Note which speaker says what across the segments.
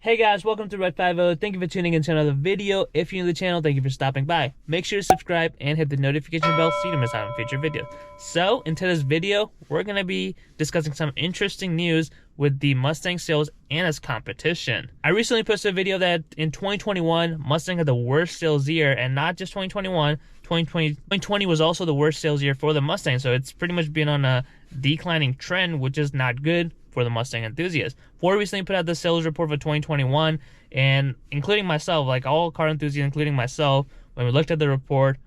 Speaker 1: Hey guys, welcome to R.I.P. Thank you for tuning into another video. If you're new to the channel, thank you for stopping by. Make sure to subscribe and hit the notification bell so you don't miss out on future videos. So, in today's video, we're going to be discussing some interesting news with the Mustang sales and its competition. I recently posted a video that in 2021, Mustang had the worst sales year, and not just 2021, 2020 was also the worst sales year for the Mustang, so it's pretty much been on a declining trend, which is not good for the Mustang enthusiasts. Ford recently put out the sales report for 2021, and including myself, like all car enthusiasts, including myself, when we looked at the report,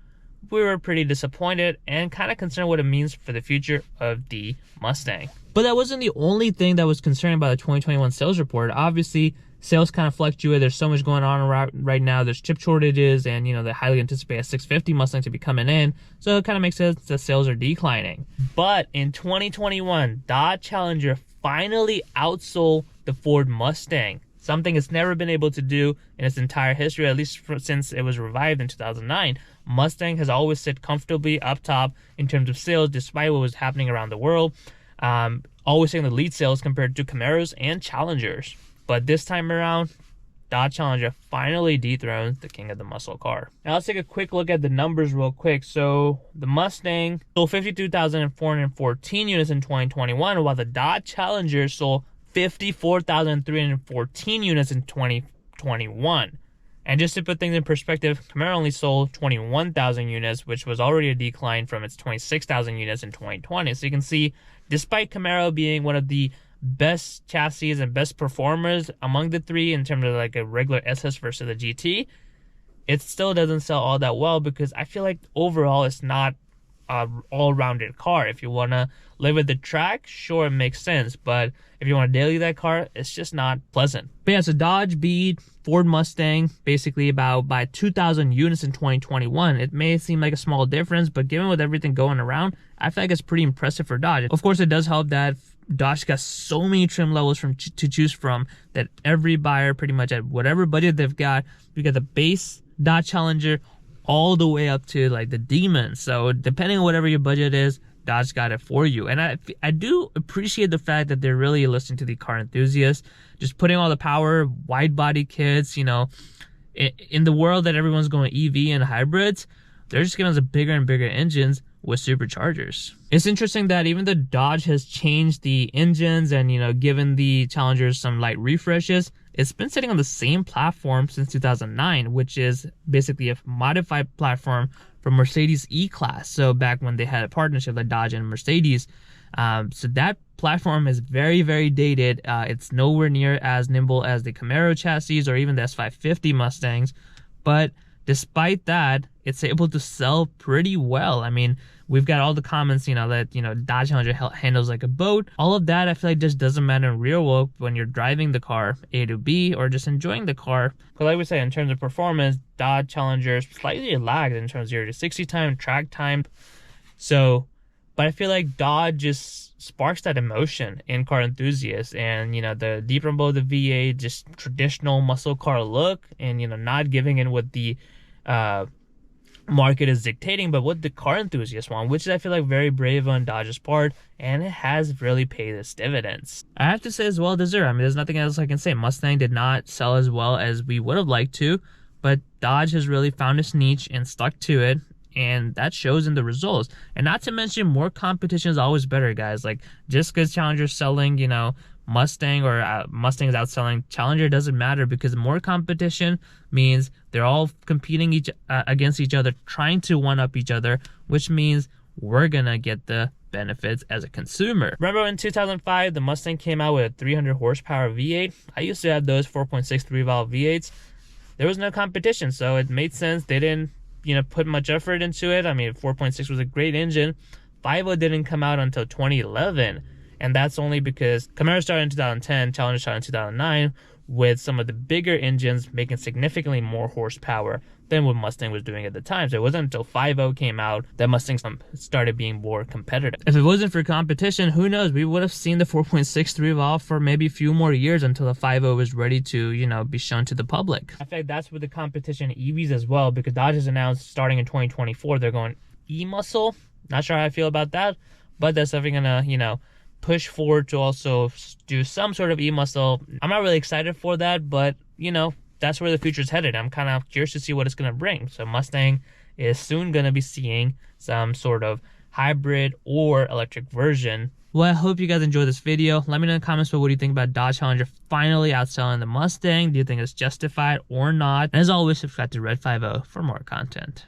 Speaker 1: we were pretty disappointed and kind of concerned what it means for the future of the Mustang. But that wasn't the only thing that was concerning about the 2021 sales report. Obviously, sales kind of fluctuate. There's so much going on right now. There's chip shortages, and they highly anticipate a S650 Mustang to be coming in. So it kind of makes sense that sales are declining. But in 2021, Dodge Challenger finally outsold the Ford Mustang, something it's never been able to do in its entire history, at least since it was revived in 2009. Mustang has always sit comfortably up top in terms of sales, despite what was happening around the world. Always taking the lead sales compared to Camaros and Challengers. But this time around, Dodge Challenger finally dethroned the king of the muscle car. Now let's take a quick look at the numbers real quick. So the Mustang sold 52,414 units in 2021, while the Dodge Challenger sold 54,314 units in 2021. And just to put things in perspective, Camaro only sold 21,000 units, which was already a decline from its 26,000 units in 2020. So you can see, despite Camaro being one of the best chassis and best performers among the three in terms of like a regular SS versus the GT, it still doesn't sell all that well, because I feel like overall it's not an all-rounded car. If you want to live at the track, sure, it makes sense, but if you want to daily that car, it's just not pleasant. But yeah, so Dodge beat Ford Mustang basically by 2,000 units in 2021. It may seem like a small difference, but given with everything going around, I feel like it's pretty impressive for Dodge. Of course, it does help that Dodge got so many trim levels to choose from that every buyer, pretty much at whatever budget they've got, you got the base Dodge Challenger all the way up to like the Demon. So depending on whatever your budget is, Dodge got it for you. And I do appreciate the fact that they're really listening to the car enthusiasts, just putting all the power, wide body kits, in the world that everyone's going EV and hybrids, they're just giving us a bigger and bigger engines with superchargers. It's interesting that even though Dodge has changed the engines and, given the Challengers some light refreshes, it's been sitting on the same platform since 2009, which is basically a modified platform from Mercedes E-Class. So back when they had a partnership like Dodge and Mercedes. So that platform is very, very dated. It's nowhere near as nimble as the Camaro chassis or even the S550 Mustangs. But despite that, it's able to sell pretty well. I mean, we've got all the comments, that, Dodge Challenger handles like a boat. All of that, I feel like just doesn't matter in real world when you're driving the car A to B or just enjoying the car. But like we say, in terms of performance, Dodge Challenger slightly lagged in terms of 0 to 60 time, track time. So, but I feel like Dodge just sparks that emotion in car enthusiasts, and the deep rumble of the V8, just traditional muscle car look, and not giving in what the market is dictating, but what the car enthusiasts want, which is, I feel like, very brave on Dodge's part, and it has really paid its dividends. I have to say, as well deserved. I mean, there's nothing else I can say. Mustang did not sell as well as we would have liked to, but Dodge has really found its niche and stuck to it, and that shows in the results. And not to mention, more competition is always better, guys. Like, just because Challenger's selling, Mustang or Mustang is outselling Challenger doesn't matter, because more competition means they're all competing against each other, trying to one-up each other, which means we're gonna get the benefits as a consumer. Remember in 2005, the Mustang came out with a 300 horsepower V8? I used to have those 4.63 valve V8s. There was no competition, so it made sense. They didn't put much effort into it. I mean, 4.6 was a great engine. 5.0 didn't come out until 2011. And that's only because Camaro started in 2010, Challenger started in 2009, with some of the bigger engines making significantly more horsepower than what Mustang was doing at the time. So it wasn't until 5.0 came out that Mustang started being more competitive. If it wasn't for competition, who knows? We would have seen the 4.63 valve for maybe a few more years until the 5.0 was ready to, be shown to the public. In fact, that's with the competition in EVs as well, because Dodge has announced starting in 2024, they're going E-muscle. Not sure how I feel about that, but that's definitely gonna, push Ford to also do some sort of e-muscle. I'm not really excited for that, but you know, that's where the future's headed. I'm kind of curious to see what it's going to bring. So Mustang is soon going to be seeing some sort of hybrid or electric version. Well, I hope you guys enjoyed this video. Let me know in the comments what do you think about Dodge Challenger finally outselling the Mustang. Do you think it's justified or not? And as always, subscribe to Red 50 for more content.